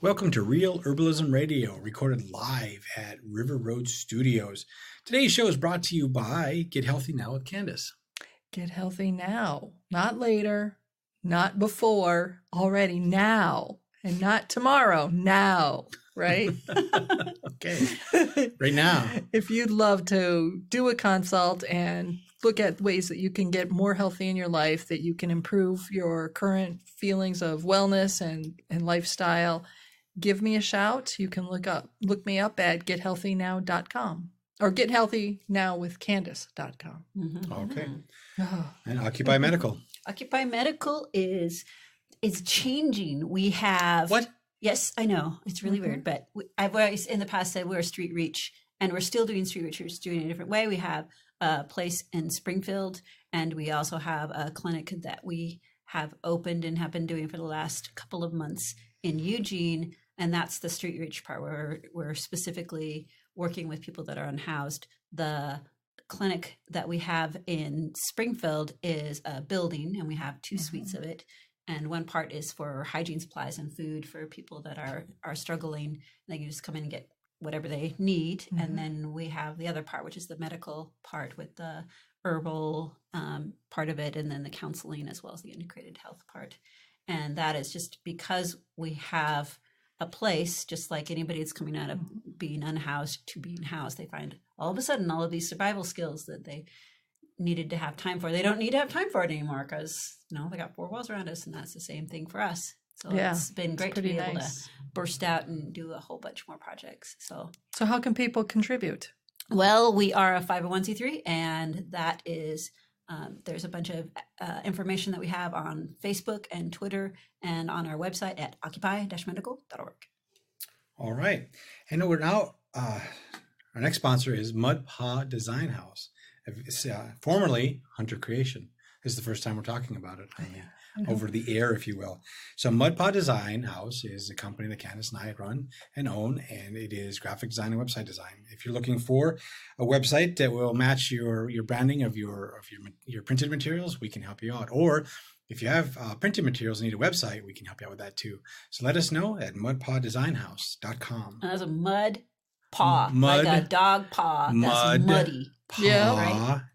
Welcome to Real Herbalism Radio, recorded live at River Road Studios. Today's show is brought to you by Get Healthy Now with Candace. Get healthy now, not later, not before, already now, and not tomorrow, now, right? Okay, right now. If you'd love to do a consult and look at ways that you can get more healthy in your life, that you can improve your current feelings of wellness and lifestyle, give me a shout. You can look me up at gethealthynow.com or gethealthynowwithcandace.com. Mm-hmm. Okay. Oh. And Occupy Medical. Occupy Medical is changing. We have... What? Yes, I know. It's really weird, but I've always in the past said we're Street Reach, and we're still doing Street Reach. We're just doing it a different way. We have a place in Springfield, and we also have a clinic that we have opened and have been doing for the last couple of months in Eugene, and that's the Street Reach part where we're specifically working with people that are unhoused. The clinic that we have in Springfield is a building, and we have two suites of it. And one part is for hygiene supplies and food for people that are struggling. They can just come in and get whatever they need. And then we have the other part, which is the medical part with the herbal part of it, and then the counseling as well as the integrated health part. And that is just because we have a place, just like anybody that's coming out of being unhoused to being housed, they find all of a sudden all of these survival skills that they needed to have time for. They don't need to have time for it anymore because, they got four walls around us, and that's the same thing for us. So it's been great to be able to burst out and do a whole bunch more projects. So how can people contribute? Well, we are a 501c3, and that is there's a bunch of information that we have on Facebook and Twitter and on our website at occupy-medical.org. All right. And we're now, our next sponsor is Mud Paw Design House. It's, formerly Hunter Creation. This is the first time we're talking about it over the air, if you will. So Mud Paw Design House is a company that Candace and I run and own, and it is graphic design and website design. If you're looking for a website that will match your branding of your printed materials, we can help you out. Or if you have printed materials and need a website, we can help you out with that too. So let us know at mudpahdesignhouse.com. That's a mud paw, like a dog paw. That's muddy.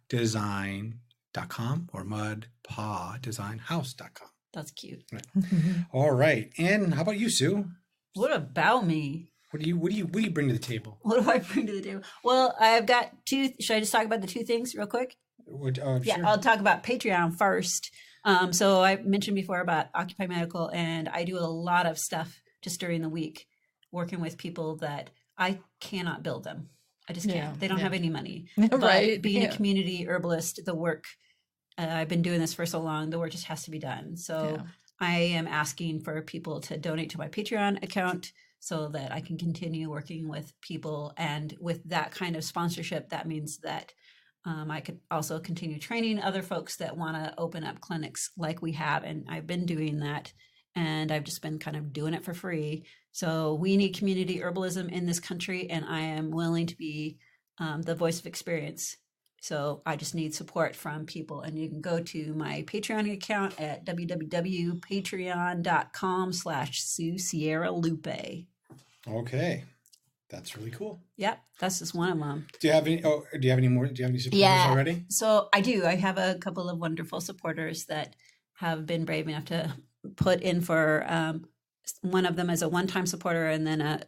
Design.com or mudpahdesignhouse.com. That's cute. Right. All right. And how about you, Sue? What about me? What do you bring to the table? What do I bring to the table? Well, I've got two. Should I just talk about the two things real quick? Sure. I'll talk about Patreon first. So I mentioned before about Occupy Medical, and I do a lot of stuff just during the week, working with people that I cannot bill them. I just can't. They don't have any money. But being a community herbalist, the work, I've been doing this for so long, the work just has to be done. So I am asking for people to donate to my Patreon account so that I can continue working with people. And with that kind of sponsorship, that means that I could also continue training other folks that want to open up clinics like we have. And I've been doing that. And I've just been kind of doing it for free. So we need community herbalism in this country, and I am willing to be the voice of experience. So I just need support from people. And you can go to my Patreon account at www.patreon.com/SueSierraLupe. Okay. That's really cool. Yep. That's just one of them. Do you have any more? Do you have any supporters already? So I do. I have a couple of wonderful supporters that have been brave enough to put in for one of them as a one-time supporter, and then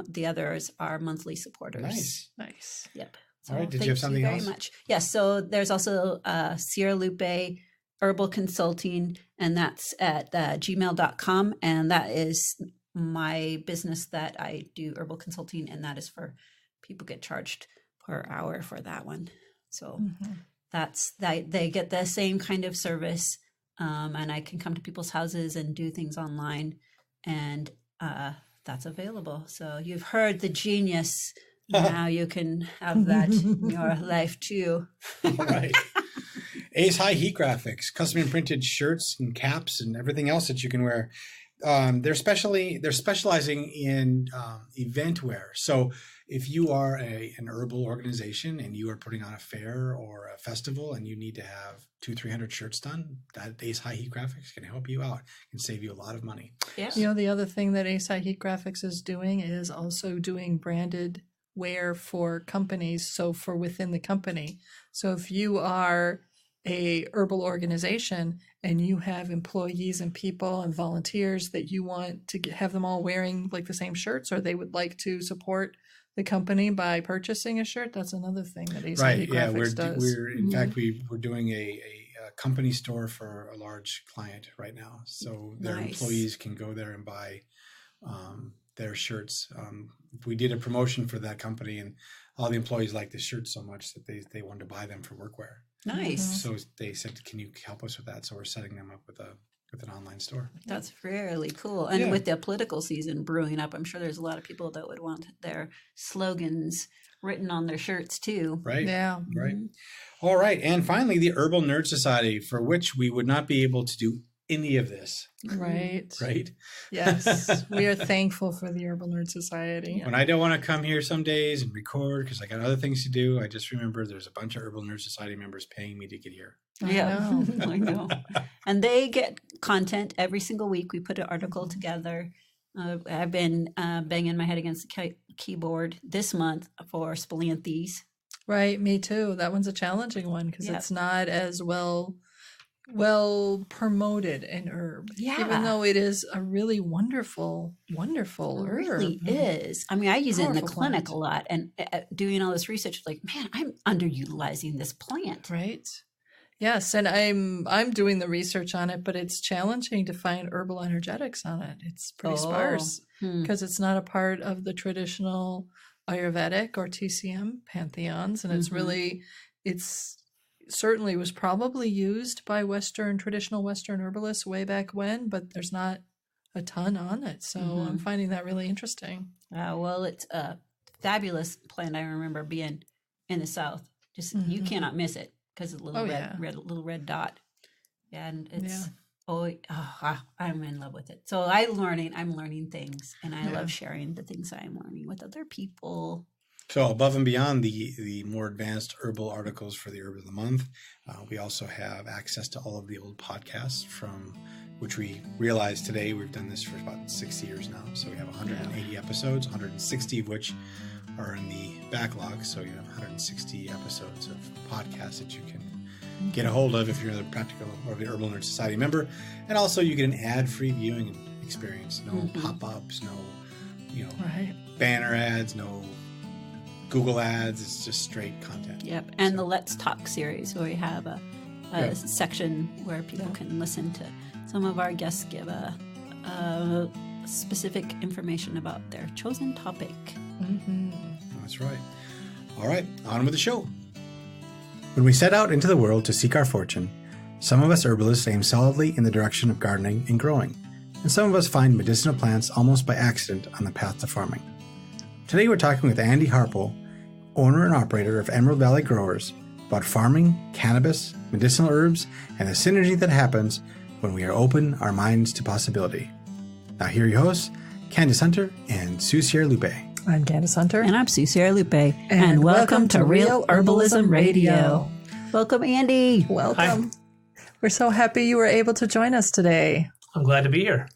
the others are monthly supporters. Nice. Yep. So all right. Did you have something else? Very much. Yes. So there's also Sierra Lupe Herbal Consulting, and that's at gmail.com, and that is my business that I do herbal consulting, and that is for people get charged per hour for that one. So that's that. They get the same kind of service. And I can come to people's houses and do things online, and that's available. So you've heard the genius. Now you can have that in your life too. All right. Ace High Heat Graphics, custom imprinted shirts and caps and everything else that you can wear. they're specializing in event wear. So if you are an herbal organization and you are putting on a fair or a festival and you need to have 200-300 shirts done, that Ace High Heat Graphics can help you out. Can save you a lot of money. Yeah. You know, the other thing that Ace High Heat Graphics is doing is also doing branded wear for companies. So for within the company. So if you are a herbal organization and you have employees and people and volunteers that you want to have them all wearing like the same shirts, or they would like to support the company by purchasing a shirt, that's another thing that Ace High Heat Graphics does. We're in fact we're doing a company store for a large client right now, so their employees can go there and buy their shirts. We did a promotion for that company, and all the employees liked the shirts so much that they wanted to buy them for workwear. Nice. So they said, "Can you help us with that?" So we're setting them up with an online store. That's really cool. And with the political season brewing up, I'm sure there's a lot of people that would want their slogans written on their shirts too. Right. Yeah. Right. All right. And finally, the Herbal Nerd Society, for which we would not be able to do any of this. Right. Right. Yes. We are thankful for the Herbal Nerd Society. When I don't want to come here some days and record because I got other things to do, I just remember there's a bunch of Herbal Nerd Society members paying me to get here. Yeah, I know. And they get content every single week. We put an article together. I've been banging my head against the keyboard this month for Spilanthes. Right, me too. That one's a challenging one because it's not as well promoted an herb. Yeah. Even though it is a really wonderful herb. It really is. I mean, I use it in the Powerful clinic plant. a lot, and doing all this research, like, man, I'm underutilizing this plant. Right. Yes, and I'm doing the research on it, but it's challenging to find herbal energetics on it. It's pretty sparse because it's not a part of the traditional Ayurvedic or TCM pantheons, and it's certainly was probably used by traditional Western herbalists way back when, but there's not a ton on it. So I'm finding that really interesting. Well, it's a fabulous plant. I remember being in the South. Just you cannot miss it because it's a little red dot, and it's I'm in love with it. So I'm learning things, and I love sharing the things I'm learning with other people. So above and beyond the more advanced herbal articles for the Herb of the Month, we also have access to all of the old podcasts from which we realized today we've done this for about 6 years now. So we have 180 episodes, 160 of which are in the backlog. So you have 160 episodes of podcasts that you can get a hold of if you're the Practical or the Herbal Nerd Society member. And also you get an ad-free viewing experience. No pop-ups, no banner ads, no Google ads. It's just straight content. Yep. And the Let's Talk series, where we have a section where people can listen to some of our guests give a specific information about their chosen topic. That's right. All right, on with the show. When we set out into the world to seek our fortune, some of us herbalists aim solidly in the direction of gardening and growing, and some of us find medicinal plants almost by accident on the path to farming. Today we're talking with Andy Harpole, owner and operator of Emerald Valley Growers, about farming, cannabis, medicinal herbs, and the synergy that happens when we are open our minds to possibility. Now here are your hosts, Candice Hunter and Sue Sierra Lupe. I'm Candice Hunter. And I'm Sue Sierra Lupe. And welcome to Real Herbalism Radio. Welcome, Andy. Welcome. Hi. We're so happy you were able to join us today. I'm glad to be here.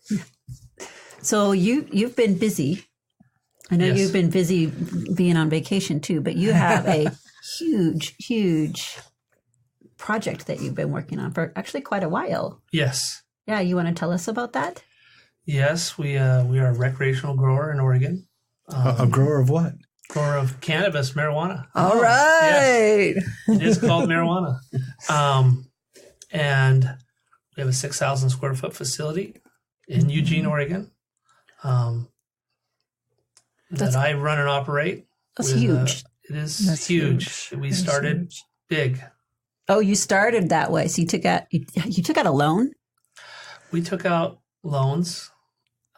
So you've been busy. I know you've been busy being on vacation too, but you have a huge project that you've been working on for actually quite a while. Yes. Yeah, you want to tell us about that? Yes, we are a recreational grower in Oregon. A grower of what? Grower of cannabis, marijuana. All right. Yes. It is called marijuana. And we have a 6,000 square foot facility in Eugene, Oregon. That I run and operate. That's huge. It is huge. We started big. Oh, you started that way. So you took out a loan? We took out loans,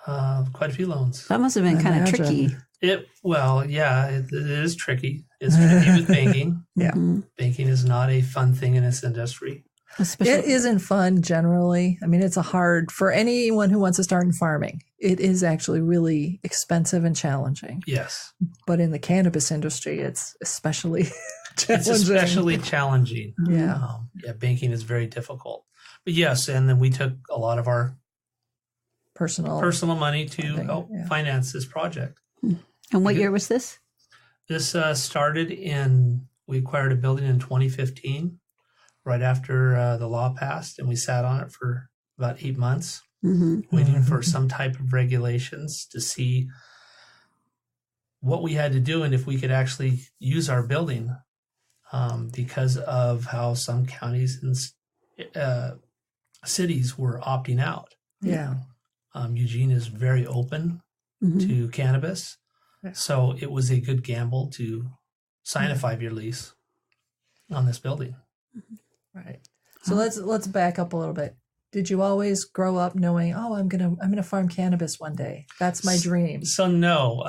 quite a few loans. That must have been kind of tricky. It is tricky. It's tricky with banking. Yeah. Mm-hmm. Banking is not a fun thing in this industry. It isn't fun generally. I mean, it's for anyone who wants to start in farming. It is actually really expensive and challenging. Yes. But in the cannabis industry, it's especially challenging. It's especially challenging. Yeah. Banking is very difficult. But yes, and then we took a lot of our personal money to help finance this project. And what year was this? This started we acquired a building in 2015, right after the law passed, and we sat on it for about 8 months, waiting for some type of regulations to see what we had to do and if we could actually use our building, because of how some counties and cities were opting out. Yeah. Eugene is very open to cannabis. So it was a good gamble to sign a 5-year lease on this building. Right. So let's back up a little bit. Did you always grow up knowing, I'm gonna farm cannabis one day? That's my dream. So no.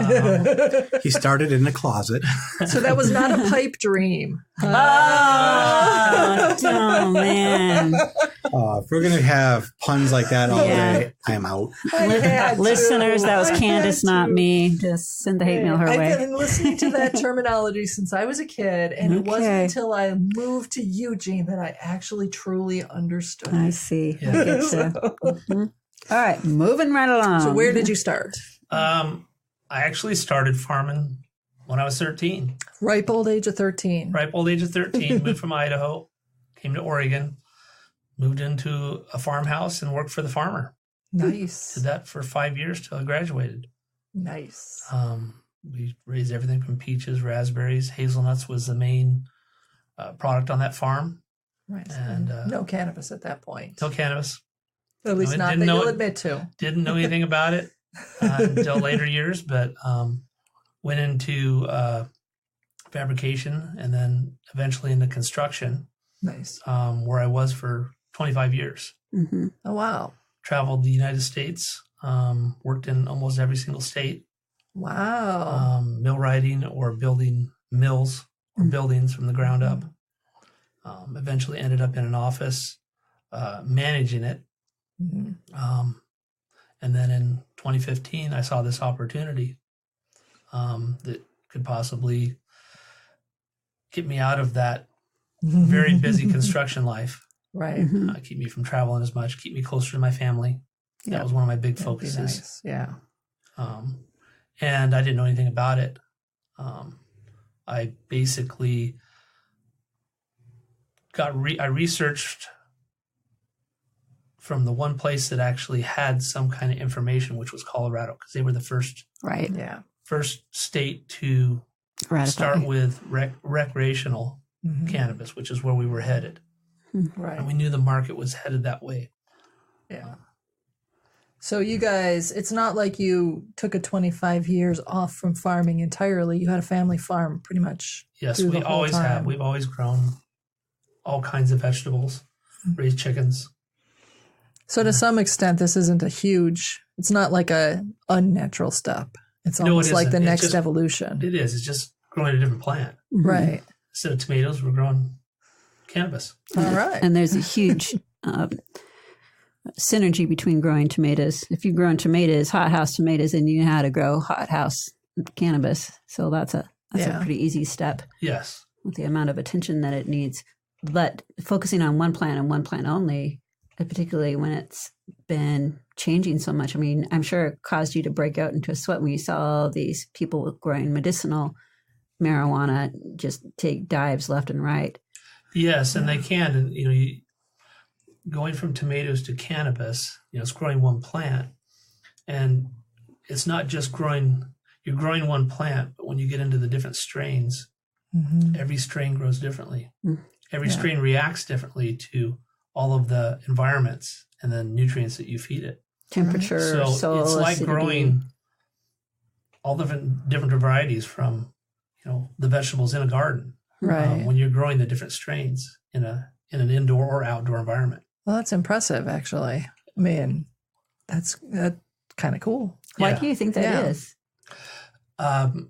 He started in a closet. So that was not a pipe dream. Oh man. If we're going to have puns like that all day, I am out. Listeners, that was Candace, not me. Just send the hate mail her way. I've been listening to that terminology since I was a kid, and it wasn't until I moved to Eugene that I actually truly understood. I see. Yeah. I get you. All right, moving right along. So where did you start? I actually started farming when I was 13. Ripe old age of 13. Ripe old age of 13. Moved from Idaho, came to Oregon, moved into a farmhouse and worked for the farmer. Nice. Did that for 5 years till I graduated. Nice. We raised everything from peaches, raspberries, hazelnuts was the main product on that farm. Right. And no cannabis at that point. No cannabis. At least not that you'll admit to. Didn't know anything about it until later years, but went into fabrication and then eventually into construction. Nice. Where I was for 25 years. Mm-hmm. Oh, wow. Traveled the United States, worked in almost every single state. Wow. Millwrighting or building mills or buildings from the ground up. Eventually ended up in an office, managing it. Mm-hmm. And then in 2015, I saw this opportunity that could possibly get me out of that very busy construction life. Right. Keep me from traveling as much, keep me closer to my family. That was one of my big focuses. Nice. Yeah. And I didn't know anything about it. I basically I researched from the one place that actually had some kind of information, which was Colorado, because they were the first state to start with recreational cannabis, which is where we were headed. Right. And we knew the market was headed that way. Yeah. So you guys, it's not like you took a 25 years off from farming entirely. You had a family farm pretty much. Yes, we always have. We've always grown all kinds of vegetables, raised chickens. So to some extent, this isn't it's not like a unnatural step. It's almost like the next evolution. It is. It's just growing a different plant. Right. Instead of tomatoes, we're growing cannabis. All right. And there's a huge synergy between growing tomatoes. If you're growing tomatoes, hothouse tomatoes, and you know how to grow hothouse cannabis. So that's a pretty easy step. Yes. With the amount of attention that it needs. But focusing on one plant and one plant only, particularly when it's been changing so much. I mean, I'm sure it caused you to break out into a sweat when you saw all these people growing medicinal marijuana just take dives left and right. Yes, and they can. And, going from tomatoes to cannabis, it's growing one plant. And it's not just you're growing one plant, but when you get into the different strains, every strain grows differently. Every strain reacts differently to all of the environments and the nutrients that you feed it. Temperature, soil, it's like acidity. growing all different varieties from, the vegetables in a garden. Right. When you're growing the different strains in an indoor or outdoor environment. Well, that's impressive, actually. I mean, that's kind of cool. Why do you think that is? The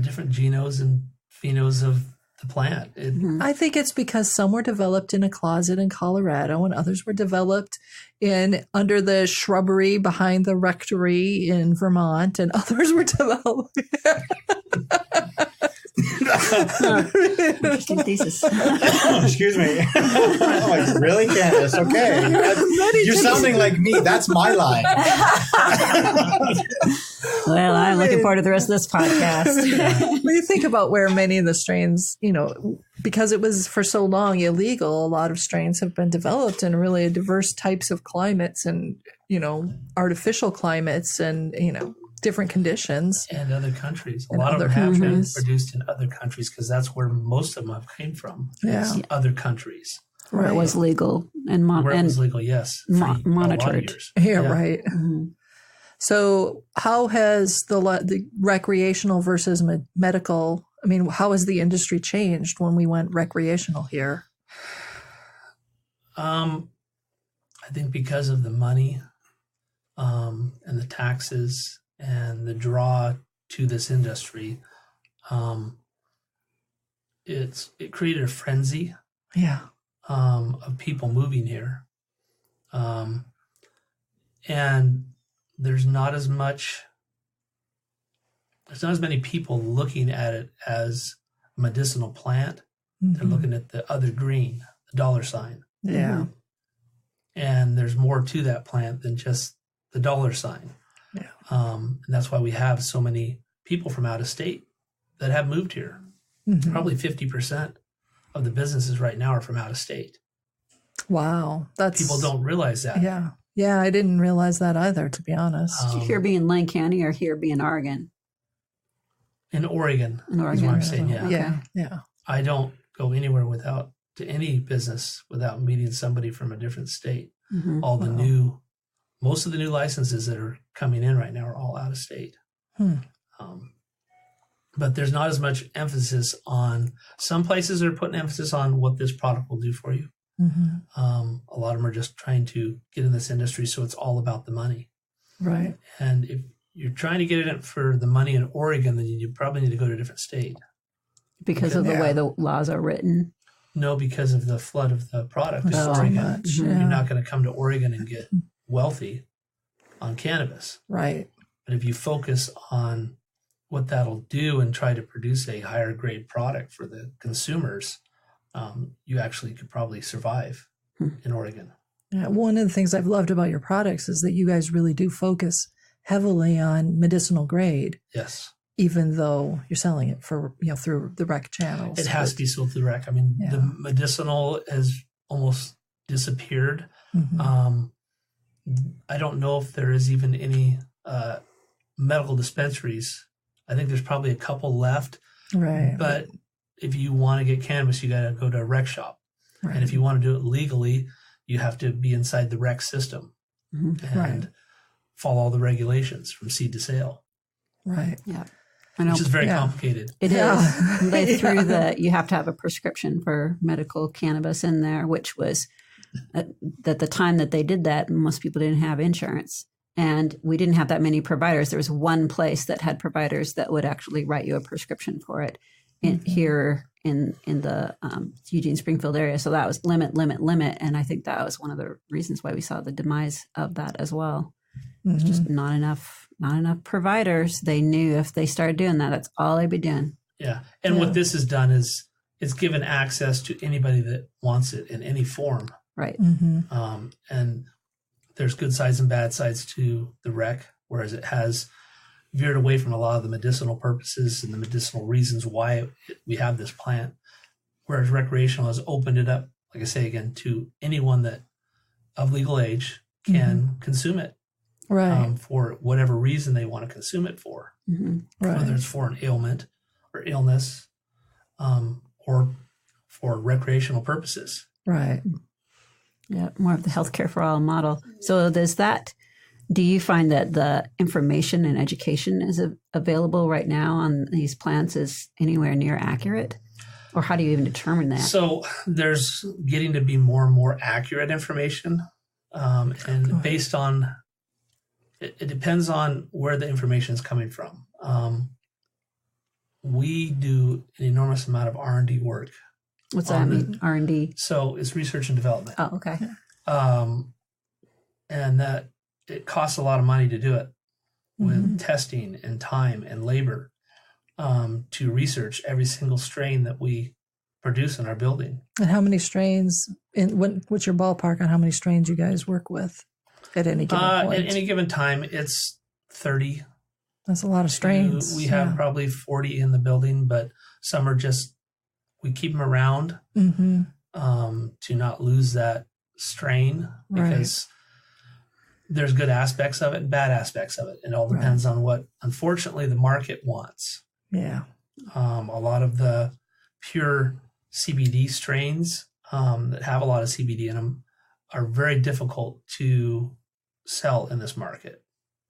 different genos and phenos of the plant. I think it's because some were developed in a closet in Colorado and others were developed under the shrubbery behind the rectory in Vermont, and others were developed. Interesting thesis. Excuse me. I'm like, really, Candace? Okay. You're sounding like me. That's my line. Well, I'm looking forward to the rest of this podcast. When you think about where many of the strains, because it was for so long illegal, a lot of strains have been developed in really diverse types of climates and, artificial climates and, different conditions. And other countries. A lot of them have been produced in other countries because that's where most of them have came from. Yeah. Other countries. Where it was legal and where it was legal, yes. Monitored. Yeah, right. Mm-hmm. So how has the recreational versus medical, how has the industry changed when we went recreational here? I think because of the money and the taxes and the draw to this industry, it created a frenzy of people moving here. And there's not as many people looking at it as a medicinal plant. Mm-hmm. They're looking at the other green, the dollar sign. Yeah. And there's more to that plant than just the dollar sign. Yeah. And that's why we have so many people from out of state that have moved here. Mm-hmm. Probably 50% of the businesses right now are from out of state. Wow. People don't realize that. Yeah. Yeah, I didn't realize that either, to be honest. Here being Lane County or here being Oregon? In Oregon. In Oregon. Is what I'm saying, yeah. Okay. Yeah. I don't go anywhere to any business without meeting somebody from a different state. Mm-hmm. Most of the new licenses that are coming in right now are all out of state. But there's not as much emphasis on, some places are putting emphasis on what this product will do for you. Mm-hmm. A lot of them are just trying to get in this industry, so it's all about the money. Right. And if you're trying to get it for the money in Oregon, then you probably need to go to a different state. Because of the way the laws are written? No, because of the flood of the product in Oregon. Much, yeah. You're not going to come to Oregon and get wealthy on cannabis. Right. But if you focus on what that'll do and try to produce a higher grade product for the consumers, you actually could probably survive in Oregon. Yeah, one of the things I've loved about your products is that you guys really do focus heavily on medicinal grade. Yes. Even though you're selling it for, through the rec channels. It has to be sold through the rec. The medicinal has almost disappeared. Mm-hmm. I don't know if there is even any medical dispensaries. I think there's probably a couple left. Right. But if you want to get cannabis, you got to go to a rec shop. Right. And if you want to do it legally, you have to be inside the rec system and follow all the regulations from seed to sale. Right. Yeah. Which is very complicated. It is. They threw you have to have a prescription for medical cannabis in there, which was at the time that they did that, most people didn't have insurance. And we didn't have that many providers. There was one place that had providers that would actually write you a prescription for it here in the Eugene Springfield area. So that was limit. And I think that was one of the reasons why we saw the demise of that as well. It's just not enough providers. They knew if they started doing that, that's all they'd be doing. Yeah. And what this has done is it's given access to anybody that wants it in any form. Right. Mm-hmm. And there's good sides and bad sides to the rec, whereas it has veered away from a lot of the medicinal purposes and the medicinal reasons why we have this plant, whereas recreational has opened it up, like I say again, to anyone that of legal age can consume it. Right. For whatever reason they want to consume it for, right. Whether it's for an ailment or illness, or for recreational purposes. Right. Yeah, more of the healthcare for all model. So do you find that the information and education is available right now on these plants is anywhere near accurate? Or how do you even determine that? So there's getting to be more and more accurate information. And based on, it depends on where the information is coming from. we do an enormous amount of R&D work. What's that mean? R&D. So it's research and development. Oh, okay. And that it costs a lot of money to do it with testing and time and labor to research every single strain that we produce in our building. And how many strains, what's your ballpark on how many strains you guys work with at any given point? At any given time, it's 30. That's a lot of strains. We have probably 40 in the building, but some are just, we keep them around to not lose that strain, because there's good aspects of it and bad aspects of it. It all depends on what, unfortunately, the market wants. Yeah. A lot of the pure CBD strains that have a lot of CBD in them are very difficult to sell in this market.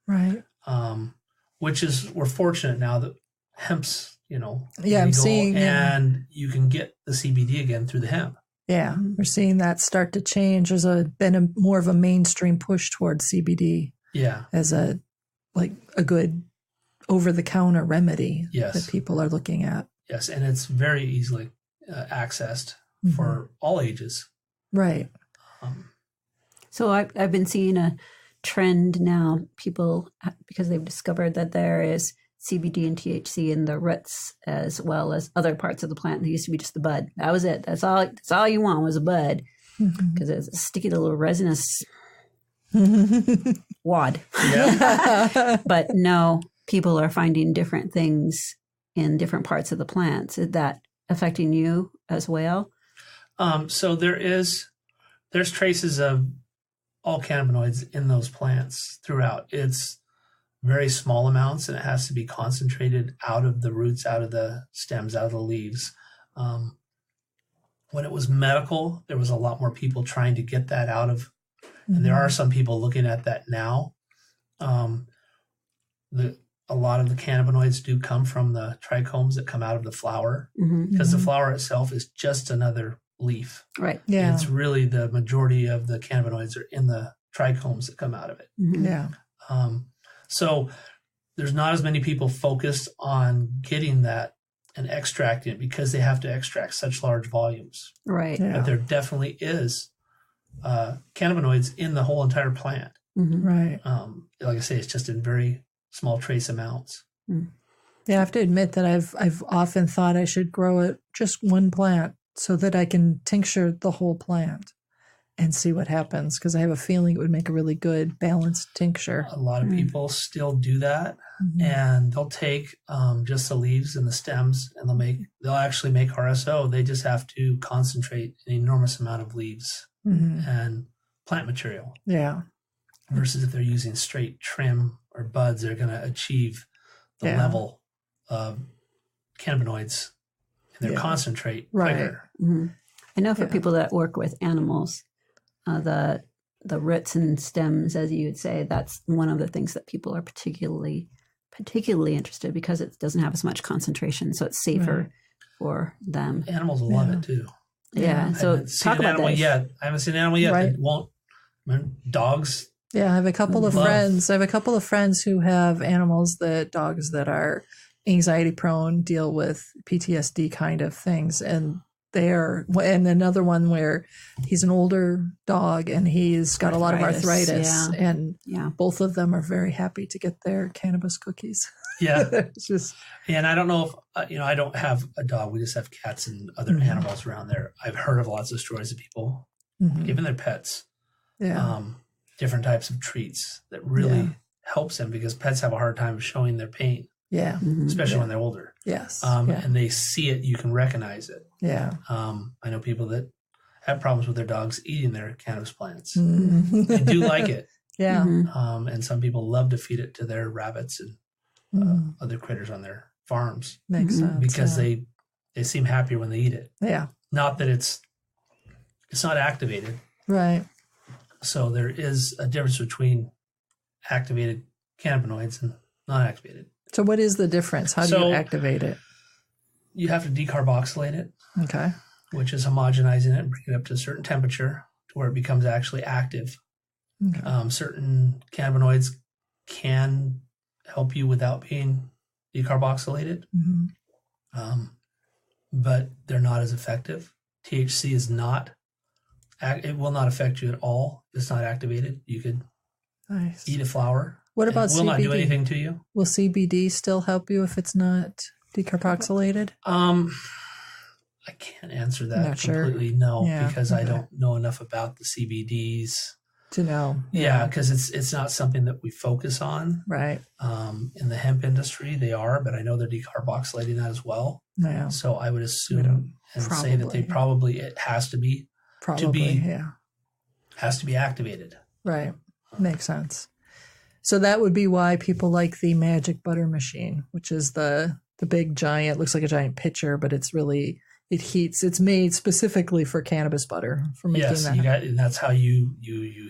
Right. Which is, we're fortunate now that hemp's, I'm legal, seeing, and you can get the CBD again through the hemp. Yeah, we're seeing that start to change. There's been more of a mainstream push towards CBD. Yeah, as a good over-the-counter remedy that people are looking at. Yes, and it's very easily accessed for all ages. Right. So I've been seeing a trend now. People, because they've discovered that there is CBD and THC in the roots as well as other parts of the plant. It used to be just the bud. That was it. That's all you want was a bud, because it's a sticky little resinous wad. Yeah. But no, people are finding different things in different parts of the plants. Is that affecting you as well? So there's traces of all cannabinoids in those plants throughout. It's very small amounts, and it has to be concentrated out of the roots, out of the stems, out of the leaves. When it was medical, there was a lot more people trying to get that out of, and there are some people looking at that now. A lot of the cannabinoids do come from the trichomes that come out of the flower, because the flower itself is just another leaf. Right. Yeah. It's really the majority of the cannabinoids are in the trichomes that come out of it. Yeah. So there's not as many people focused on getting that and extracting it, because they have to extract such large volumes. Right. Yeah. But there definitely is cannabinoids in the whole entire plant. Right. Like I say, it's just in very small trace amounts. Yeah, I have to admit that I've often thought I should grow just one plant so that I can tincture the whole plant and see what happens, because I have a feeling it would make a really good balanced tincture. A lot of people still do that, and they'll take just the leaves and the stems, and they'll actually make RSO. They just have to concentrate an enormous amount of leaves and plant material. Yeah. Versus if they're using straight trim or buds, they're going to achieve the level of cannabinoids in their concentrate quicker. I know for people that work with animals, the roots and stems, as you would say, that's one of the things that people are particularly interested, because it doesn't have as much concentration, so it's safer for them. Animals will love it too. Yeah. So talk about that. I haven't seen an animal yet that won't. Dogs. Yeah, I have a couple of friends who have dogs that are anxiety prone, deal with PTSD kind of things, and and another one where he's an older dog and he's got a lot of arthritis, and both of them are very happy to get their cannabis cookies. Yeah. It's just, and I don't know if, I don't have a dog. We just have cats and other animals around there. I've heard of lots of stories of people giving their pets different types of treats that really helps them, because pets have a hard time showing their pain. Yeah. Especially when they're older. Yes. And they see it, you can recognize it. Yeah. I know people that have problems with their dogs eating their cannabis plants. They do like it. Yeah. And some people love to feed it to their rabbits and other critters on their farms. Makes sense. Because they seem happier when they eat it. Yeah. Not that it's not activated. Right. So there is a difference between activated cannabinoids and non-activated. So what is the difference? How do you activate it? You have to decarboxylate it. Okay. Which is homogenizing it and bringing it up to a certain temperature to where it becomes actually active. Okay. Certain cannabinoids can help you without being decarboxylated. but they're not as effective. THC is not, it will not affect you at all. It's not activated. You could Nice. eat a flower. What about it will CBD? not do anything to you. Will CBD still help you if it's not decarboxylated? I can't answer that Not sure. completely, no, Yeah, because I okay. don't know enough about the CBDs. To know. Yeah, because it's not something that we focus on. Right. In the hemp industry, they are, but I know they're decarboxylating that as well. Yeah. So I would We assume don't- and say that they probably, it has to be Probably. has to be activated. Right. Makes sense. So that would be why people like the magic butter machine, which is the big giant, looks like a giant pitcher, but it's really, it heats. It's made specifically for cannabis butter for making Yes, that. and that's how you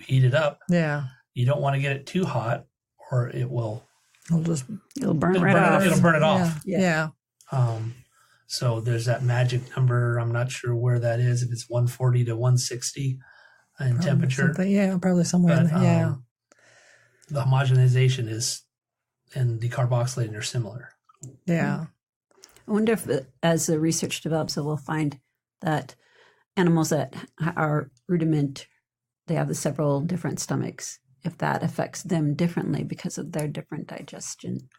heat it up. Yeah. You don't want to get it too hot, or it will It'll burn it'll right burn off. It'll burn it Yeah. off. Yeah. So there's that magic number. I'm not sure where that is. If it's 140 to 160 in Probably temperature, something- Yeah, probably somewhere in but there. Yeah. the homogenization is and decarboxylating are similar. Yeah. I wonder if, as the research develops, we'll find that animals that are rudiment, they have the several different stomachs, if that affects them differently because of their different digestion.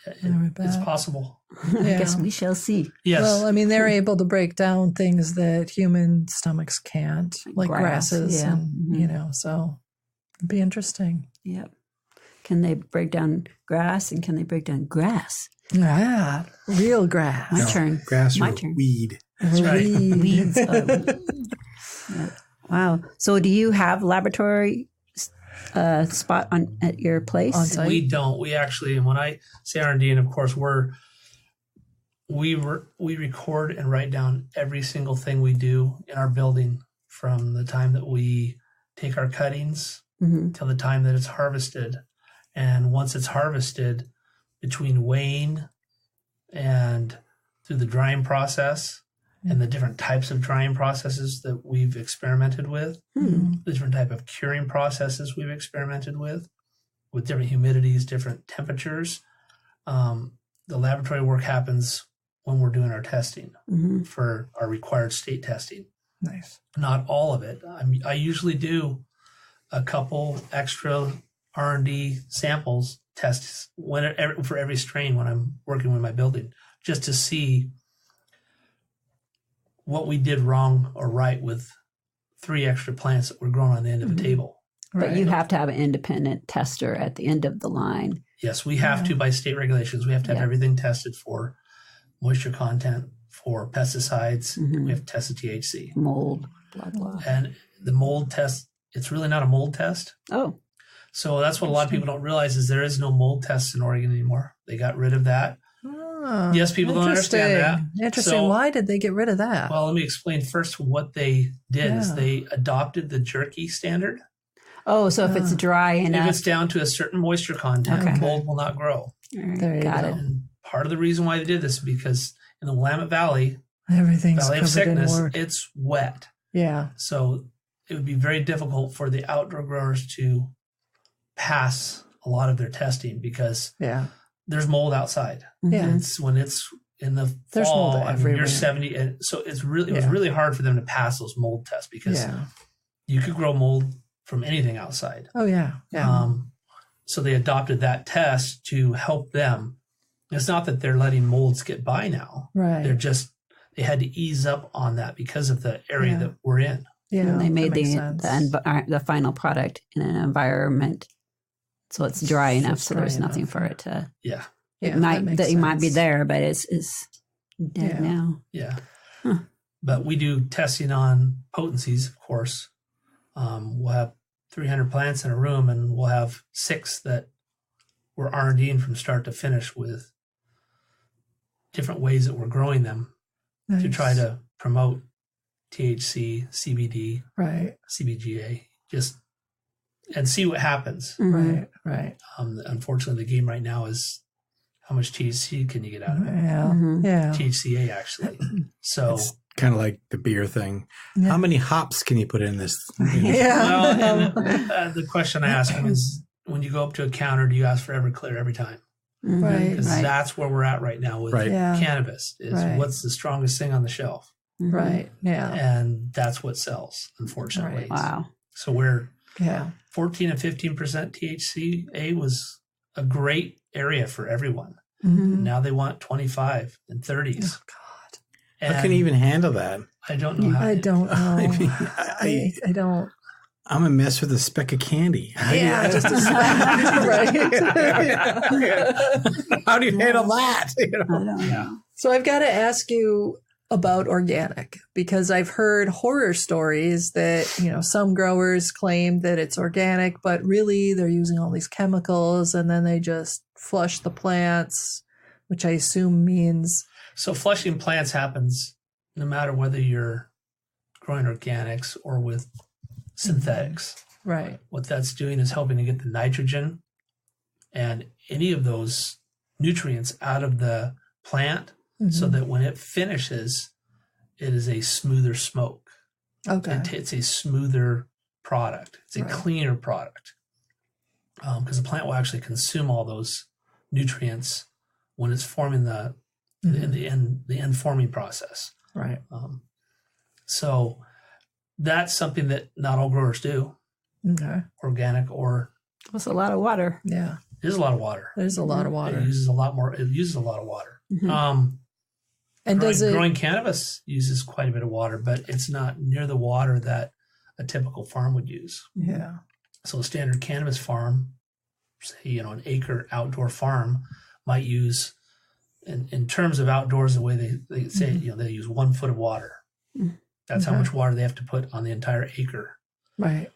It's possible. I guess Yeah. we shall see. Yes. Well, I mean, they're able to break down things that human stomachs can't, like Grass, grasses, yeah. and you know. So it'd be interesting. Yep. Can they break down grass and can they break down grass? Ah, real grass. My turn. Grass My or turn. weed. That's right. Weed. Weeds. Yeah. Wow. So do you have laboratory spot at your place? On site? We don't. We actually, and when I say R&D, and of course we record and write down every single thing we do in our building from the time that we take our cuttings Mhm. till the time that it's harvested. And once it's harvested, between weighing and through the drying process and the different types of drying processes that we've experimented with, Hmm. the different type of curing processes we've experimented with different humidities, different temperatures. The laboratory work happens when we're doing our testing Mhm. for our required state testing. Nice. Not all of it. I usually do a couple extra R&D samples tests for every strain when I'm working with my building, just to see what we did wrong or right with 3 extra plants that were grown on the end of a Mhm. table. But you have to have an independent tester at the end of the line. Yes, we have to by state regulations. We have to have Yeah. everything tested for moisture content, for pesticides. Mhm. We have to test the THC. Mold, blah, blah. And the mold test, it's really not a mold test. Oh, So that's what a lot of people don't realize is there is no mold tests in Oregon anymore. They got rid of that. Ah, Yes, people don't understand that. Interesting. So- Why did they get rid of that? Well, let me explain first what they did is Yeah. they adopted the jerky standard. oh, so if it's dry If enough, it's down to a certain moisture content, Okay. mold will not grow. all right, There you got go. it. And part of the reason why they did this is because in the Willamette Valley, Everything's Valley of covered in Sickness, wort. it's wet. Yeah. So it would be very difficult for the outdoor growers to pass a lot of their testing because Yeah. there's mold outside. Yeah. Mhm. It's when it's in the There's mold fall, I mean, everywhere. you're 70. And so it was Yeah. really hard for them to pass those mold tests because Yeah. you could grow mold from anything outside. Oh yeah. Yeah. So they adopted that test to help them. It's not that they're letting molds get by now. Right. They're just, they had to ease up on that because of the area Yeah. that we're in. Yeah. And they made that makes sense. the final product in an environment so it's dry enough so dry there's nothing enough, for yeah. it to. Yeah. Yeah, It might makes that might be sense. there, but it's dead Yeah. now. Yeah. Huh. But we do testing on potencies, of course. We'll have 300 plants in a room and we'll have 6 that we're R&Ding from start to finish with different ways that we're growing them to Nice. try to promote THC, CBD, Right. CBGA, just and see what happens. Mhm. Right. Right. Unfortunately, the game right now is how much THC can you get out of it? Yeah. Mhm. Yeah. THCA, actually. So, It's kind of like the beer thing. Yeah. How many hops can you put in this? Yeah. well, and, the question I ask them is, when you go up to a counter, do you ask for Everclear every time? Right. Because that's where we're at right now with cannabis is what's the strongest thing on the shelf. Right. Yeah. And that's what sells, unfortunately. Right. Wow. So we're 14 and 15% THCA was a great area for everyone. Now they want 25 and 30s. Oh, God. And how can you even handle that? I don't know how. I don't know. I don't. I'm a mess with a speck of candy. Yeah, just a right. How do you handle that? I don't know. So I've got to ask you about organic, because I've heard horror stories that, some growers claim that it's organic, but really they're using all these chemicals and then they just flush the plants, which I assume means. So flushing plants happens no matter whether you're growing organics or with synthetics. Right. What that's doing is helping to get the nitrogen and any of those nutrients out of the plant so that when it finishes, it is a smoother smoke. Okay. It's a smoother product. It's a cleaner product because the plant will actually consume all those nutrients when it's forming the end forming process. Right. So that's something that not all growers do. Okay. Organic or It's a lot of water. Yeah. it is a lot of water. There's a lot of water. It uses a lot more. It uses a lot of water. And growing cannabis uses quite a bit of water, but it's not near the water that a typical farm would use. Yeah. So a standard cannabis farm, say, an acre outdoor farm might use, in terms of outdoors, the way they say, they use 1 foot of water. That's how much water they have to put on the entire acre. Right.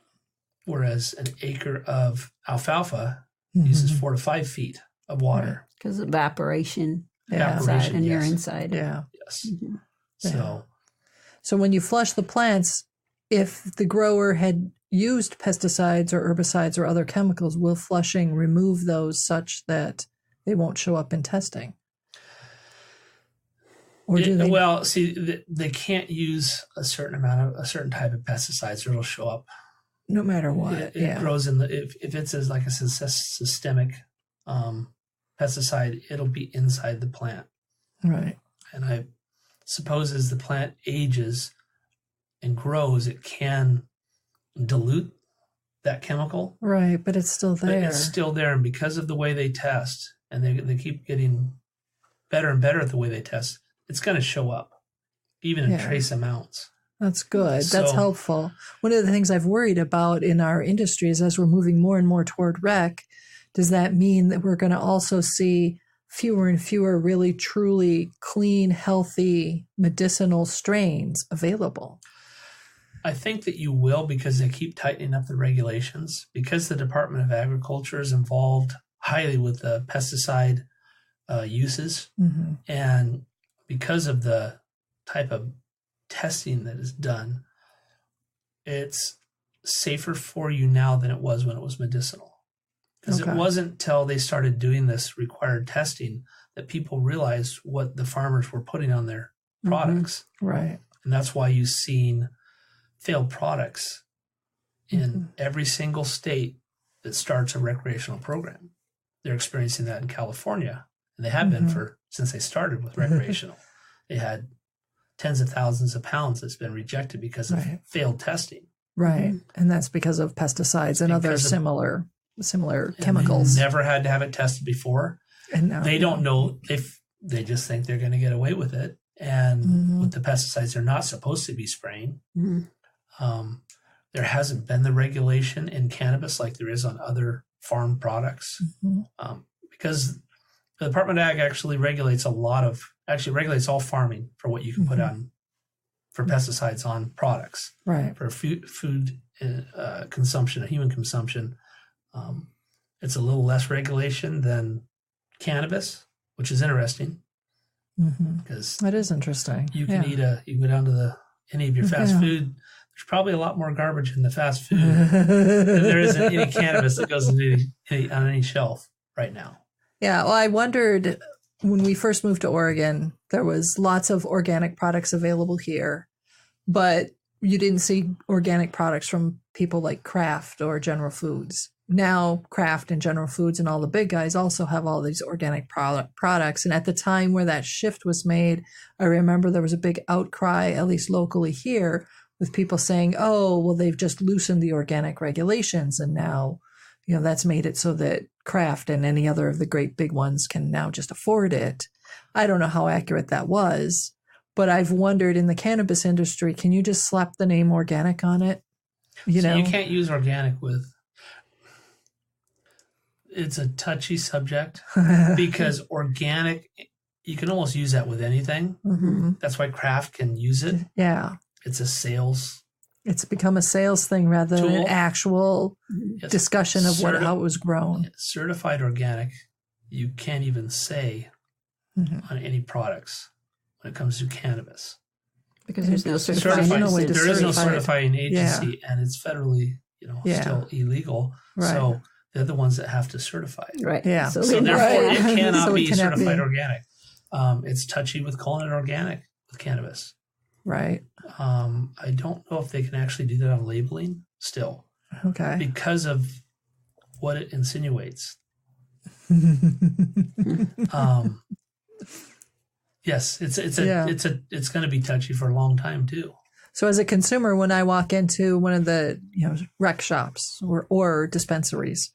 Whereas an acre of alfalfa uses 4 to 5 feet of water. Because evaporation. Evaporation, Outside and you're yes. inside. Yeah. Yes. So when you flush the plants, if the grower had used pesticides or herbicides or other chemicals, will flushing remove those such that they won't show up in testing? Or do they? Well, see, they can't use a certain type of pesticides, or it'll show up No matter what. It grows in if it's like a systemic pesticide, it'll be inside the plant. Right. And I suppose as the plant ages and grows, it can dilute that chemical. Right, but it's still there. But it's still there, and because of the way they test, and they keep getting better and better at the way they test, it's going to show up, even in trace amounts. That's good. That's helpful. One of the things I've worried about in our industry is as we're moving more and more toward rec, does that mean that we're going to also see fewer and fewer really truly clean, healthy, medicinal strains available? I think that you will, because they keep tightening up the regulations, because the Department of Agriculture is involved highly with the pesticide uses, and because of the type of testing that is done, it's safer for you now than it was when it was medicinal. Because it wasn't till they started doing this required testing that people realized what the farmers were putting on their products. Right. And that's why you've seen failed products in every single state that starts a recreational program. They're experiencing that in California, and they have been since they started with recreational. They had tens of thousands of pounds that's been rejected because of failed testing. Right. And that's because of pesticides and other similar chemicals. They never had to have it tested before. And now they don't know if they just think they're going to get away with it. And with the pesticides, they're not supposed to be spraying. There hasn't been the regulation in cannabis like there is on other farm products, because the Department of Ag actually regulates all farming for what you can put on for pesticides on products, for food consumption, human consumption. It's a little less regulation than cannabis, which is interesting, because that is interesting. You can you can go down to any of your fast food. There's probably a lot more garbage in the fast food than there is in any cannabis that goes on any shelf right now. Yeah, well, I wondered when we first moved to Oregon, there was lots of organic products available here, but you didn't see organic products from people like Kraft or General Foods. now Kraft and General Foods and all the big guys also have all these organic products. And at the time where that shift was made, I remember there was a big outcry, at least locally here, with people saying, oh, well, they've just loosened the organic regulations. And now, that's made it so that Kraft and any other of the great big ones can now just afford it. I don't know how accurate that was, but I've wondered in the cannabis industry, can you just slap the name organic on it? You can't use organic with. It's a touchy subject because organic, you can almost use that with anything. Mm-hmm. That's why Kraft can use it. Yeah. It's a sales. It's become a sales thing rather than an actual discussion of how it was grown. Certified organic, you can't even say on any products when it comes to cannabis. Because there's no certifying. There is no certifying agency, and it's federally, still illegal. Right. So they're the ones that have to certify it. Right. Yeah. So therefore, it cannot be certified organic. It's touchy with calling it organic with cannabis. Right. I don't know if they can actually do that on labeling still. Okay. Because of what it insinuates. Yes, it's going to be touchy for a long time too. So as a consumer, when I walk into one of the rec shops or dispensaries,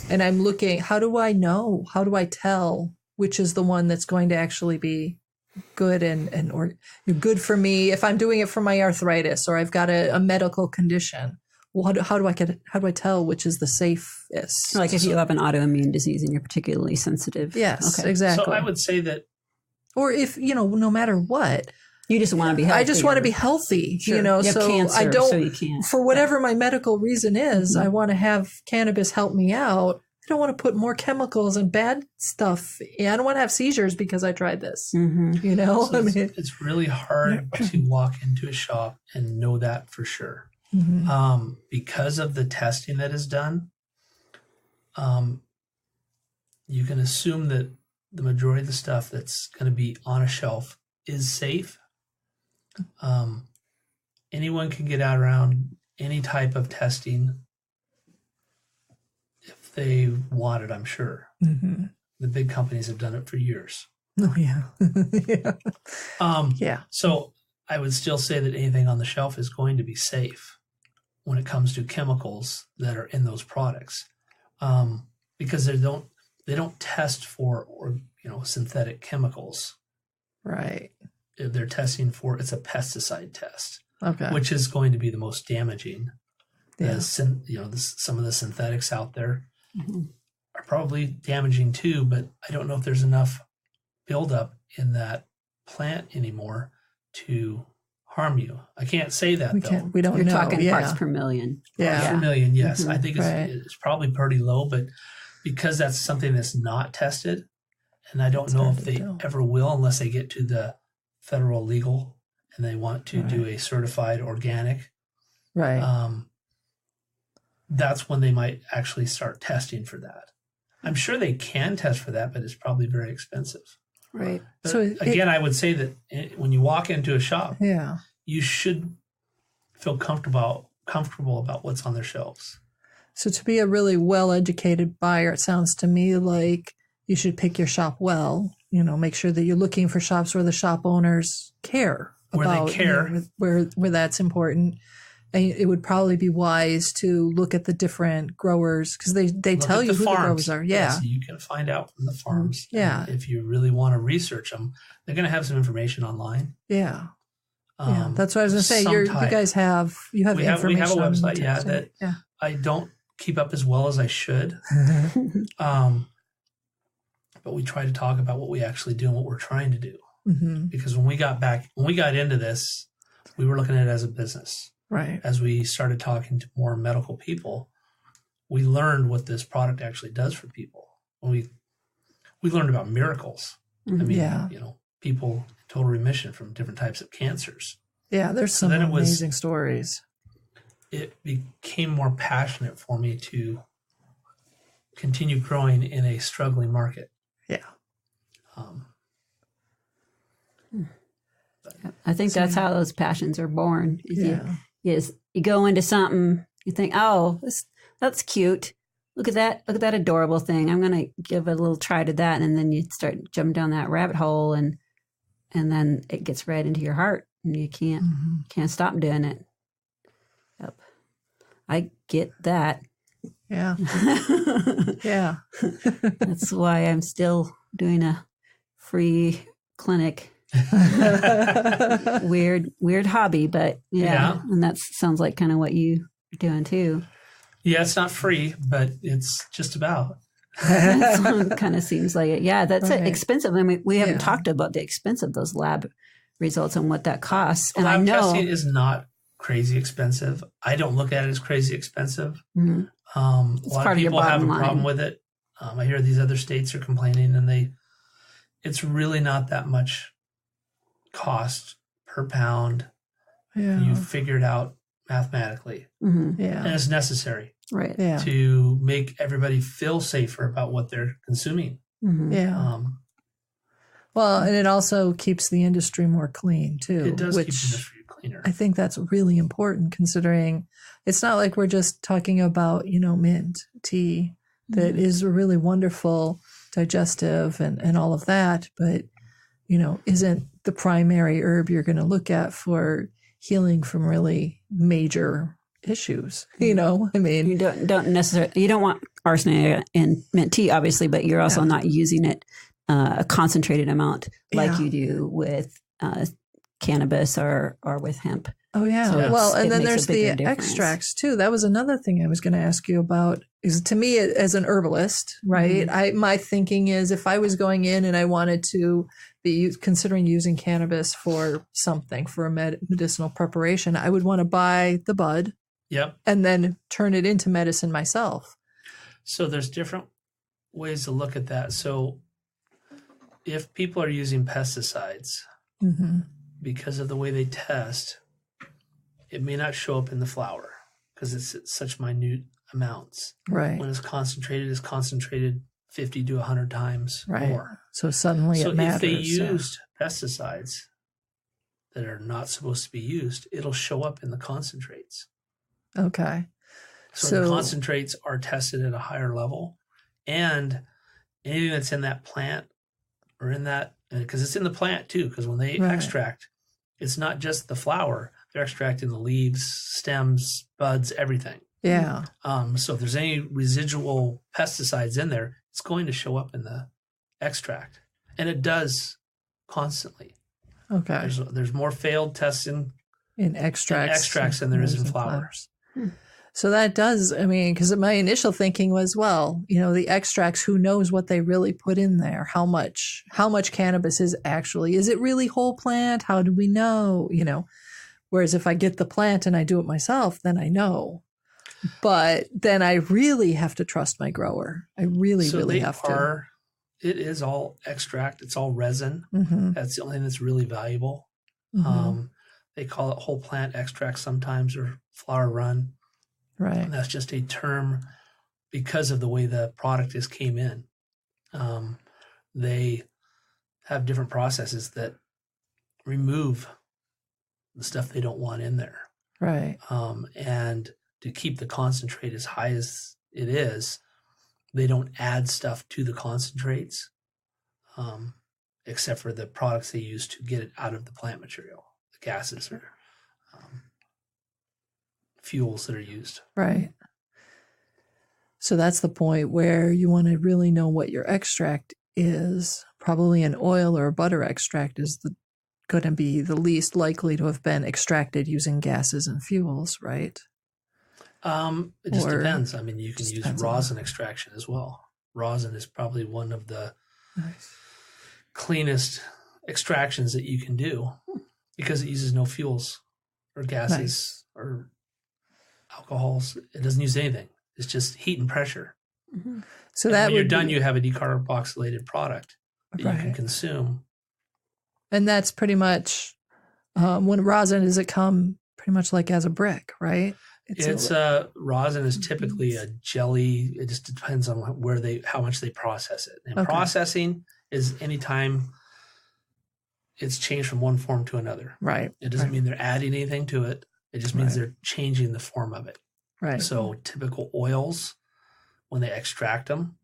and I'm looking, how do I know? How do I tell which is the one that's going to actually be good or good for me if I'm doing it for my arthritis or I've got a medical condition? Well, how do I tell which is the safest? Like if you have an autoimmune disease and you're particularly sensitive. Yes, okay. Exactly. So I would say that, or if no matter what. You just want to be healthy. I just want to be healthy, sure. You have cancer, I don't, so you can't. For whatever my medical reason is, I want to have cannabis help me out. I don't want to put more chemicals and bad stuff. I don't want to have seizures because I tried this. Mm-hmm. So it's really hard to walk into a shop and know that for sure. Mm-hmm. Because of the testing that is done, you can assume that the majority of the stuff that's going to be on a shelf is safe. Anyone can get out around any type of testing if they want it, I'm sure. Mm-hmm. The big companies have done it for years. Oh, yeah. Yeah. So I would still say that anything on the shelf is going to be safe when it comes to chemicals that are in those products, because they don't test for synthetic chemicsome Right. They're testing for, it's a pesticide test, Okay. which is going to be the most damaging. Yeah. Some of the synthetics out there are probably damaging too, but I don't know if there's enough buildup in that plant anymore to harm you. I can't say that though. We don't You're know. talking parts per million. Yeah. Parts per million, yes. Mm-hmm. I think it's probably pretty low, but because that's something that's not tested, and I don't know if they ever will unless they get to the federal legal and they want to do a certified organic. Right. That's when they might actually start testing for that. I'm sure they can test for that, but it's probably very expensive. Right. But again, I would say that when you walk into a shop, you should feel comfortable about what's on their shelves. So to be a really well-educated buyer, it sounds to me like you should pick your shop well. Make sure that you're looking for shops where the shop owners care about where that's important. And it would probably be wise to look at the different growers because they tell you who the growers are. Yeah. So you can find out from the farms. Yeah. And if you really want to research them, they're going to have some information online. Yeah. That's what I was going to say. You guys have information. We have a website, that I don't keep up as well as I should. But we try to talk about what we actually do and what we're trying to do. Mm-hmm. Because when we got into this, we were looking at it as a business. Right. As we started talking to more medical people, we learned what this product actually does for people. We learned about miracles. Mm-hmm. I mean, people in total remission from different types of cancers. Yeah, there's some amazing stories. It became more passionate for me to continue growing in a struggling market. Yeah. I think that's how those passions are born. You go into something, you think, oh, that's cute. look at that adorable thing. I'm going to give a little try to that. And then you start jumping down that rabbit hole and then it gets right into your heart and you can't stop doing it. Yep. I get that. Yeah. Yeah. That's why I'm still doing a free clinic. Weird hobby, but yeah. And that sounds like kind of what you're doing too. Yeah, it's not free, but it's just about. Kind of seems like it. Yeah, that's expensive. I mean, we haven't talked about the expense of those lab results and what that costs. And lab I know testing is not crazy expensive. I don't look at it as crazy expensive. Mm-hmm. A lot of people have a problem with it. I hear these other states are complaining, and it's really not that much cost per pound. Yeah. You figure it out mathematically. Mm-hmm. Yeah. And it's necessary. Right. Yeah. To make everybody feel safer about what they're consuming. Mm-hmm. Yeah. Well, and it also keeps the industry more clean too. It does which keep the industry cleaner. I think that's really important, considering it's not like we're just talking about, mint tea that is a really wonderful digestive and all of that, but isn't the primary herb you're going to look at for healing from really major issues. I mean, you don't necessarily, you don't want arsenic in mint tea, obviously, but you're also not using it a concentrated amount like you do with cannabis or with hemp. Oh yeah. So well, and then makes there's the difference. extracts too. That was another thing I was going to ask you about. Is to me as an herbalist, right? Mm-hmm. My thinking is if I was going in and I wanted to be considering using cannabis for something for a medicinal preparation, I would want to buy the bud. Yep. And then turn it into medicine myself. So there's different ways to look at that. So if people are using pesticides because of the way they test, it may not show up in the flower because it's at such minute amounts. Right. When it's concentrated 50 to 100 times more. So suddenly it matters. So if they used pesticides that are not supposed to be used, it'll show up in the concentrates. Okay. So the concentrates are tested at a higher level, and anything that's in that plant or in that, because it's in the plant too, because when they extract, it's not just the flower, they're extracting the leaves, stems, buds, everything. Yeah. So if there's any residual pesticides in there, it's going to show up in the extract, and it does constantly. Okay. There's more failed tests in extracts than there is in flowers. So that does, because my initial thinking was, well, the extracts, who knows what they really put in there? How much cannabis is it really whole plant? How do we know? Whereas if I get the plant and I do it myself, then I know. But then I really have to trust my grower. I really have to. It is all extract. It's all resin. Mm-hmm. That's the only thing that's really valuable. Mm-hmm. They call it whole plant extract sometimes, or flower run. Right. And that's just a term because of the way the product came in. They have different processes that remove the stuff they don't want in there. Right. And to keep the concentrate as high as it is, they don't add stuff to the concentrates, except for the products they use to get it out of the plant material, the gases or fuels that are used. Right. So that's the point where you want to really know what your extract is. Probably an oil or a butter extract is going to be the least likely to have been extracted using gases and fuels, right? It just depends. You can use rosin extraction as well. Rosin is probably one of the cleanest extractions that you can do because it uses no fuels or gases or alcohols. It doesn't use anything. It's just heat and pressure. Mm-hmm. So and that when you're done, you have a decarboxylated product that you can consume. And that's pretty much when rosin, does it come pretty much like as a brick, right? It's rosin is typically a jelly. It just depends on how much they process it. And processing is anytime it's changed from one form to another. Right. It doesn't mean they're adding anything to it. It just means they're changing the form of it. Right. So typical oils when they extract them,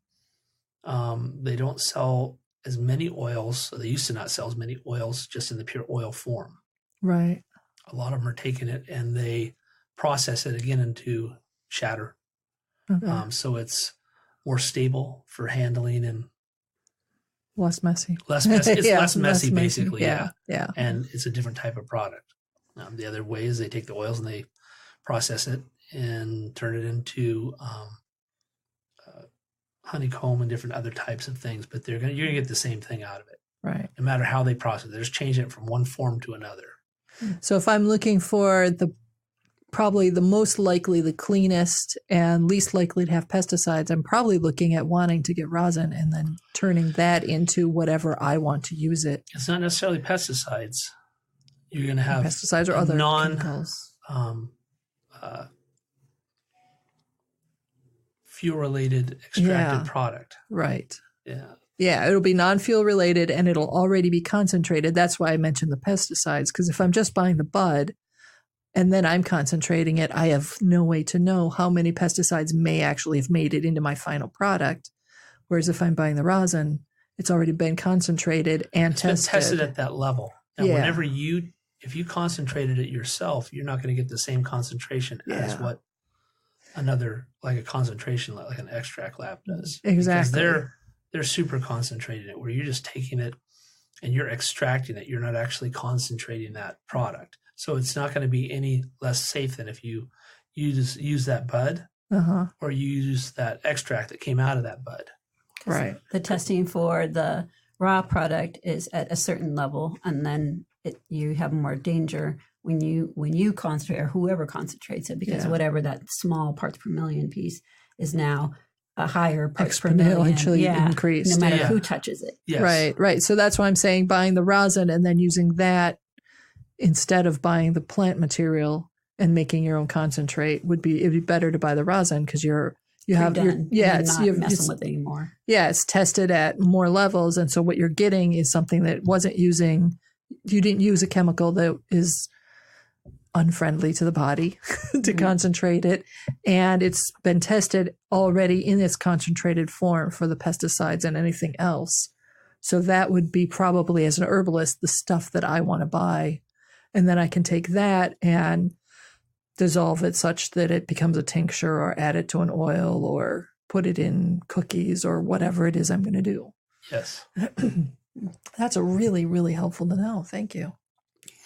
they don't sell as many oils. So they used to not sell as many oils just in the pure oil form. Right. A lot of them are taking it and they process it again into shatter. Okay. So it's more stable for handling and Less messy. less messy. It's Yeah, less messy, less basically. Yeah. Yeah. And it's a different type of product. The other way is they take the oils and they process it and turn it into honeycomb and different other types of things. But you're gonna get the same thing out of it, Right. no matter how they process it. They're just changing it from one form to another. So if I'm looking for probably the most likely, the cleanest and least likely to have pesticides, I'm probably looking at wanting to get rosin and then turning that into whatever I want to use it. It's not necessarily pesticides. You're going to have Pesticides or other chemicals. Fuel-related extracted product. Right. Yeah. Yeah, it'll be non-fuel related and it'll already be concentrated. That's why I mentioned the pesticides, because if I'm just buying the bud and then I'm concentrating it, I have no way to know how many pesticides may actually have made it into my final product. Whereas if I'm buying the rosin, it's already been concentrated and tested. Been tested at that level. Now, if you concentrated it yourself, you're not going to get the same concentration as what like a concentration, like an extract lab does. Exactly. Because they're super concentrating it, where you're just taking it and you're extracting it. You're not actually concentrating that product. So it's not going to be any less safe than if you just use that bud or you use that extract that came out of that bud. Right. The testing for the raw product is at a certain level, and then you have more danger when you concentrate, or whoever concentrates it, because whatever that small parts per million piece is now a higher parts per million increased. No matter who touches it. Yes. Right. So that's why I'm saying buying the rosin and then using that instead of buying the plant material and making your own concentrate it'd be better to buy the rosin, because you're not messing with it anymore. Yeah, it's tested at more levels, and so what you're getting is something that you didn't use a chemical that is unfriendly to the body to concentrate it, and it's been tested already in its concentrated form for the pesticides and anything else. So that would be probably, as an herbalist, the stuff that I want to buy, and then I can take that and dissolve it such that it becomes a tincture, or add it to an oil, or put it in cookies, or whatever it is I'm going to do. Yes. That's a really, really helpful to know. Thank you.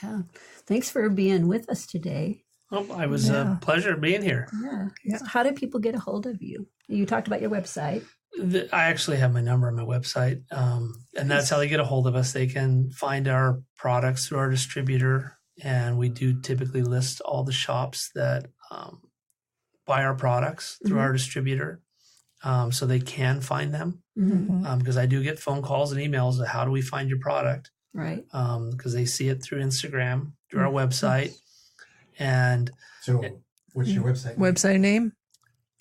Yeah. Thanks for being with us today. Well, it was a pleasure being here. Yeah. So how do people get a hold of you? You talked about your website. I actually have my number on my website, and that's how they get a hold of us. They can find our products through our distributor, and we do typically list all the shops that buy our products through our distributor, so they can find them. Because I do get phone calls and emails of how do we find your product, right? Because they see it through Instagram, through our website. And so what's your website? Website name?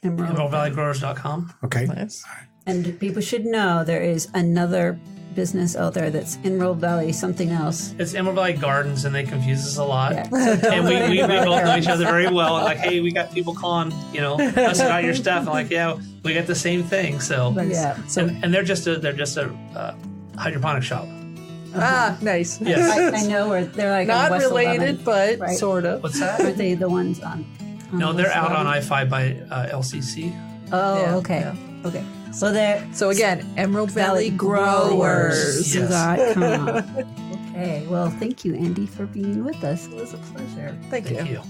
EmeraldValleyGrowers.com. Okay. Nice. And people should know there is another business out there that's Emerald Valley something else. It's Emerald Valley Gardens, and they confuse us a lot. Yeah. And we both know each other very well. And like, hey, we got people calling, us about your stuff. And like, yeah, we got the same thing. So yeah. So and they're just a hydroponic shop. Nice. Yes. I know where they're like not on West related, 11, but right? sort of. What's that? Aren't they the ones on No, they're West out 11? on I-5 by LCC. Oh, Yeah, okay. yeah. Okay. So they're So again, Emerald Valley Growers. Yes. Okay. Well, thank you, Andy, for being with us. It was a pleasure. Thank you.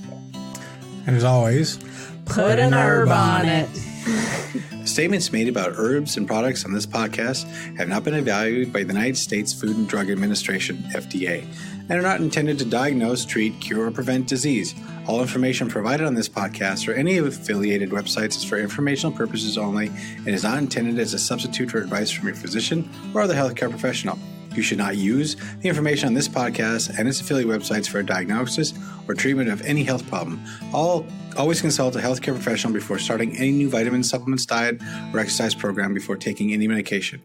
And as always, Put an herb on it. Statements made about herbs and products on this podcast have not been evaluated by the United States Food and Drug Administration, FDA, and are not intended to diagnose, treat, cure, or prevent disease. All information provided on this podcast or any affiliated websites is for informational purposes only and is not intended as a substitute for advice from your physician or other healthcare professional. You should not use the information on this podcast and its affiliate websites for a diagnosis or treatment of any health problem. Always consult a healthcare professional before starting any new vitamin supplements, diet, or exercise program before taking any medication.